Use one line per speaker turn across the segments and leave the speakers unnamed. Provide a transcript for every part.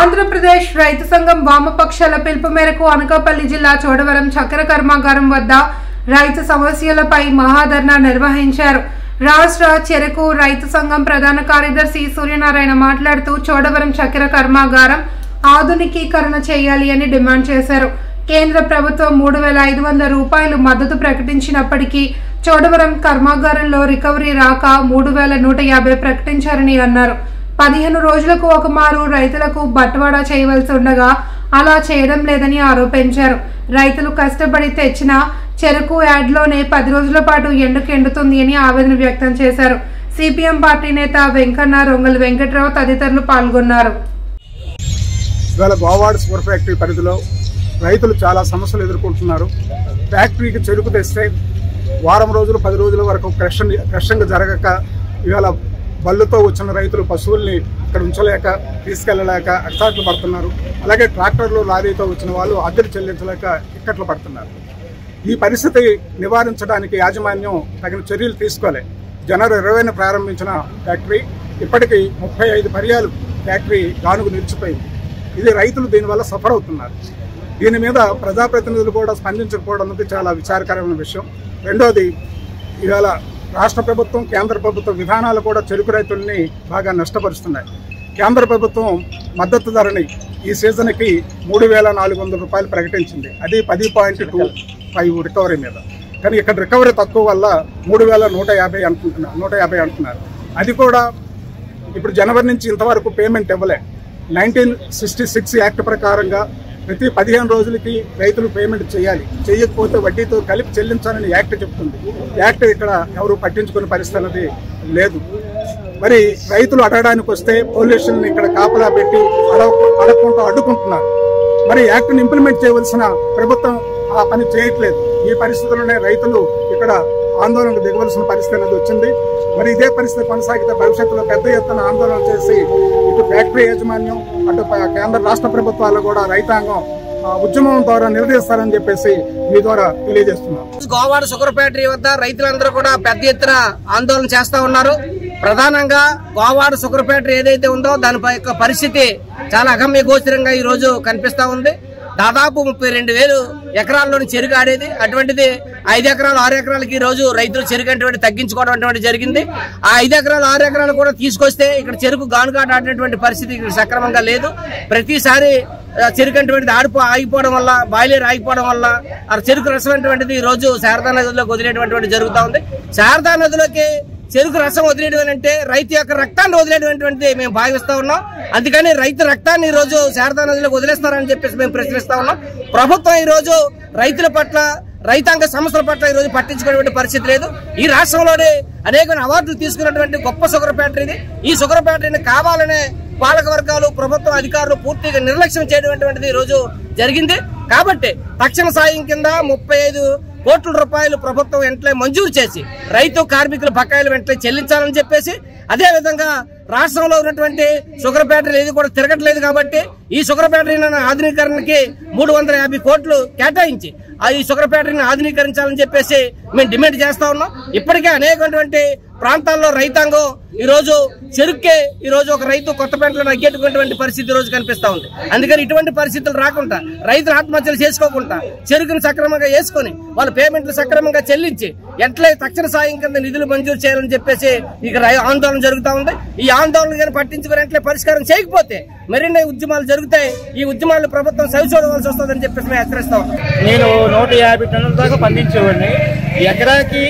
ఆంధ్రప్రదేశ్ రైతు సంఘం వామపక్షాల పిలుపు మేరకు అనకాపల్లి జిల్లా చోడవరం చక్కెర కర్మాగారం వద్ద రైతు సమస్యలపై మహాధర్నా నిర్వహించారు. రాష్ట్ర చెరకు రైతు సంఘం ప్రధాన కార్యదర్శి సూర్యనారాయణ మాట్లాడుతూ చోడవరం చక్కెర కర్మాగారం ఆధునికీకరణ చేయాలి అని డిమాండ్ చేశారు. కేంద్ర ప్రభుత్వం 3,500 రూపాయలు మద్దతు ప్రకటించినప్పటికీ చోడవరం కర్మాగారంలో రికవరీ రాక 3,150 ప్రకటించారని అన్నారు. 15 రోజులకు ఒక మారు రైతులకు బట్వాడా చేయవలసి ఉండగా అలా చేయడం లేదని ఆరోపించారు. రైతులు కష్టపడి తెచ్చిన చెరకు యాడ్లోనే 10 రోజుల పాటు ఎండుతుంది అని ఆవేదన వ్యక్తం చేశారు. సిపిఎం పార్టీ నేత వెంకన్న, రొంగల్ వెంకట్రావు తదితరులు పాల్గొన్నారు.
ఇవాళ గోవాడ షుగర్ ఫ్యాక్టరీ పరిధిలో రైతులు చాలా సమస్యలు ఎదుర్కొంటున్నారు. ఫ్యాక్టరీకి చెరుకు తెస్తే వారం రోజులు 10 రోజుల వరకు క్రషింగ్ జరగక ఇవాళ బళ్ళుతో వచ్చిన రైతులు పశువుల్ని ఇక్కడ ఉంచలేక తీసుకెళ్లలేక అడ్సాట్లు పడుతున్నారు. అలాగే ట్రాక్టర్లు లారీతో వచ్చిన వాళ్ళు అద్దెలు చెల్లించలేక ఇక్కట్లు పడుతున్నారు. ఈ పరిస్థితి నివారించడానికి యాజమాన్యం తగిన చర్యలు తీసుకోవాలి. జనవరి 20న ప్రారంభించిన ఫ్యాక్టరీ ఇప్పటికీ 35 పర్యాలు ఫ్యాక్టరీ గానుగు నిలిచిపోయింది. ఇది రైతులు దీనివల్ల సఫర్ అవుతున్నారు. దీని మీద ప్రజాప్రతినిధులు కూడా స్పందించకపోవడం అనేది చాలా విచారకరమైన విషయం. రెండోది, ఇవాళ రాష్ట్ర ప్రభుత్వం, కేంద్ర ప్రభుత్వ విధానాలు కూడా చెరుకు రైతుల్ని బాగా నష్టపరుస్తున్నాయి. కేంద్ర ప్రభుత్వం మద్దతు ధరని ఈ సీజన్కి 3,400 రూపాయలు ప్రకటించింది. అది 10.25 రికవరీ మీద. కానీ ఇక్కడ రికవరీ తక్కువ వల్ల 3,150 అంటున్నారు. అది కూడా ఇప్పుడు జనవరి నుంచి ఇంతవరకు పేమెంట్ ఇవ్వలే. 1966 యాక్ట్ ప్రకారంగా ప్రతి 15 రోజులకి రైతులు పేమెంట్ చేయాలి. చేయకపోతే వడ్డీతో కలిపి చెల్లించాలని యాక్ట్ చెప్తుంది. యాక్ట్ ఇక్కడ ఎవరు పట్టించుకునే పరిస్థితి అనేది లేదు. మరి రైతులు అడగడానికి వస్తే పోలీసులను ఇక్కడ కాపలా పెట్టి అడగకుండా అడ్డుకుంటున్నారు. మరి యాక్ట్ని ఇంప్లిమెంట్ చేయవలసిన ప్రభుత్వం ఆ పని చేయట్లేదు. ఈ పరిస్థితుల్లోనే రైతులు ఇక్కడ ఆందోళనకు దిగవలసిన పరిస్థితి అనేది వచ్చింది. మరి ఇదే పరిస్థితి కొనసాగితే భవిష్యత్తులో పెద్ద ఎత్తున ఆందోళన చేసి ఇటు ఫ్యాక్టరీ యాజమాన్యం, అటు కేంద్ర రాష్ట్ర ప్రభుత్వాలు కూడా రైతాంగం ఉద్యమం ద్వారా నిలదీస్తారని చెప్పేసి మీ ద్వారా తెలియజేస్తున్నాం.
గోవాడ షుగర్ ఫ్యాక్టరీ వద్ద రైతులందరూ కూడా పెద్ద ఎత్తున ఆందోళన చేస్తా ఉన్నారు. ప్రధానంగా గోవాడ షుగర్ ఫ్యాక్టరీ ఏదైతే ఉందో దానిపై పరిస్థితి చాలా అగమ్య గోచరంగా ఈ రోజు కనిపిస్తా ఉంది. దాదాపు 32,000 ఎకరాల్లోని చెరుకు ఆడేది. అటువంటిది 5 ఎకరాలు 6 ఎకరాలకి ఈ రోజు రైతులు చెరుకు అటువంటి తగ్గించుకోవడం అటువంటి జరిగింది. ఆ 5 ఎకరాలు 6 ఎకరాలు కూడా తీసుకొస్తే ఇక్కడ చెరుకు గానుగాట ఆడినటువంటి పరిస్థితి ఇక్కడ సక్రమంగా లేదు. ప్రతిసారి చెరుకు అటువంటిది ఆగిపోవడం వల్ల, బాయిలర్ ఆగిపోవడం వల్ల ఆ చెరుకు రసం అటువంటిది ఈ రోజు శారదా నదిలోకి వదిలేటువంటి జరుగుతూ ఉంది. శారదా నదిలోకి చెరుకు రసం వదిలేయడం అంటే రైతు యొక్క రక్తాన్ని వదిలేటువంటిది మేము భావిస్తా ఉన్నాం. అందుకని రైతు రక్తాన్ని ఈ రోజు శారదా నదిలోకి వదిలేస్తారని చెప్పేసి మేము ప్రశ్నిస్తా ఉన్నాం. ప్రభుత్వం ఈ రోజు రైతుల పట్ల, రైతాంగ సమస్యల పట్ల ఈ రోజు పట్టించుకునేటువంటి పరిస్థితి లేదు. ఈ రాష్ట్రంలోనే అనేక అవార్డులు తీసుకున్నటువంటి గొప్ప షుగర్ ఫ్యాక్టరీ. ఈ షుగర్ ఫ్యాక్టరీని కావాలనే పాలక వర్గాలు, ప్రభుత్వం అధికారులు పూర్తిగా నిర్లక్ష్యం చేయడం ఈ రోజు జరిగింది. కాబట్టి తక్షణ సాయం కింద 35 కోట్ల రూపాయలు ప్రభుత్వం వెంటనే మంజూరు చేసి రైతు కార్మికుల బకాయిలు వెంటనే చెల్లించాలని చెప్పేసి, అదేవిధంగా రాష్ట్రంలో ఉన్నటువంటి షుగర్ ఫ్యాక్టరీలు ఏది కూడా తిరగట్లేదు కాబట్టి ఈ షుగర్ ఫ్యాక్టరీని ఆధునీకరణకి 350 కోట్లు కేటాయించి ఈ షుగర్ ఫ్యాక్టరీని ఆధునీకరించాలని చెప్పేసి మేము డిమాండ్ చేస్తా ఉన్నాం. ఇప్పటికే అనేకటువంటి ప్రాంతాల్లో రైతాంగం ఈ రోజు చెరుక్కే ఈ రోజు ఒక రైతు కొత్తపేటలో అగ్గెట్టుకున్నటువంటి పరిస్థితి ఈ రోజు కనిపిస్తా ఉంది. అందుకని ఇటువంటి పరిస్థితులు రాకుండా, రైతులు ఆత్మహత్యలు చేసుకోకుండా చెరుకును సక్రమంగా వేసుకొని వాళ్ళ పేమెంట్లు సక్రమంగా చెల్లించి ఎట్లే తక్షణ సాయం కింద నిధులు మంజూరు చేయాలని చెప్పేసి ఇక్కడ ఆందోళన జరుగుతూ ఉంది. ఈ ఆందోళన కానీ పట్టించుకుని ఎట్లే పరిష్కారం చేయకపోతే మరిన్ని ఉద్యమాలు జరుగుతాయి. ఈ ఉద్యమాలు ప్రభుత్వం సరిచూడవలసి వస్తుందని చెప్పేసి మేము హెచ్చరిస్తాం.
నేను 150 టన్నుల దాకా పండించేవాడిని. ఎకరాకి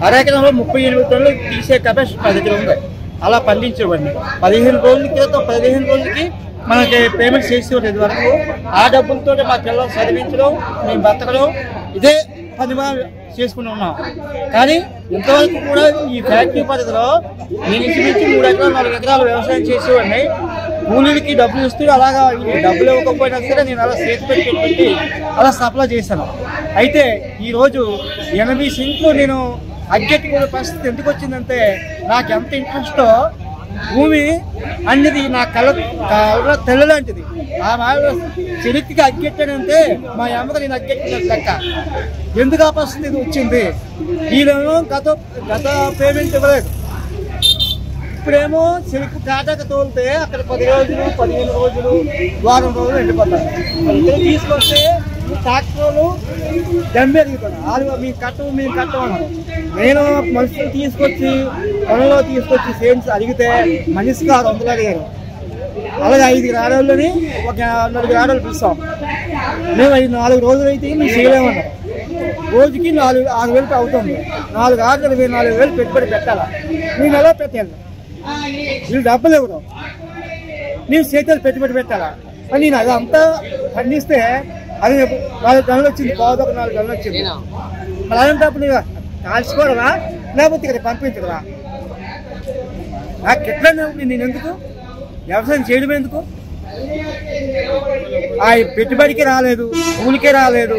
అరెకరంలో 38 టన్నులు తీసే కెపాసిటీ నా దగ్గర ఉంది. అలా పండించేవాడిని. 15 రోజుల క్రితం 15 రోజులకి మనకి పేమెంట్ చేసేవాడు. ఇది వరకు ఆ డబ్బులతో మా పిల్లలు చదివించడం, మేము బతకడం ఇదే పనిగా చేసుకుని ఉన్నాం. కానీ ఇంతవరకు కూడా ఈ ఫ్యాక్టరీ పరిధిలో నేను ఇంచుమించు 3 ఎకరాలు 4 ఎకరాలు వ్యవసాయం చేసేవాడిని. కూలీలకి డబ్బులు ఇస్తూ అలాగా డబ్బులు ఇవ్వకపోయినా సరే నేను అలా చేతి పెట్టి అలా సప్లై చేశాను. అయితే ఈరోజు 80 సెంట్లు నేను అగ్గెట్టుకునే పరిస్థితి ఎందుకు వచ్చిందంటే, నాకు ఎంత ఇంట్రెస్టో భూమి అన్నిది నా కళ్ళ తెల్ల లాంటిది. ఆ మాట చెరుకుకి అగ్గెట్టానంటే మా అమ్మకి నేను అగ్గెట్టిన లెక్క. ఎందుకు ఆ పరిస్థితి వచ్చింది? వీళ్ళేమో గత పేమెంట్ ఇవ్వలేదు. ఇప్పుడేమో చెరుకు కాటాక తోలితే అక్కడ 10 రోజులు 15 రోజులు వారం రోజులు ఎండిపోతారు. ఇక్కడ తీసుకొస్తే ట్రాక్టర్లు దమ్మెరుగుతాడు వాళ్ళు మేము కట్టమన్నారు. నేను మనుషులు తీసుకొచ్చి పొలంలో తీసుకొచ్చి సేల్స్ అడిగితే మనిషికి 600 అడిగారు. అలాగే 5 ఆడవాళ్ళని ఒక 4 ఆడవాళ్ళు పిలుస్తాం. మేము 4 రోజులు అయితే మేము చేయలేమన్నాం. రోజుకి 6,000 అవుతుంది. 4 ఆటలు 24,000 పెట్టుబడి పెట్టాలా? నేను ఎలా పెట్టాను? వీళ్ళు డబ్బులు ఇవ్వడం, నేను చేతులు పెట్టుబడి పెట్టాలా? అని నేను అదంతా పండిస్తే అది 4 టన్నులు వచ్చింది, 4 టన్నులు వచ్చింది. మరి అలాంటప్పుడు నేను కాల్చుకోవడమా లేకపోతే ఇక్కడ పంపించడమా? నాకు ఎట్లా నేను ఎందుకు వ్యవసాయం చేయడం ఎందుకు? ఆ పెట్టుబడికి రాలేదు, కూలికే రాలేదు.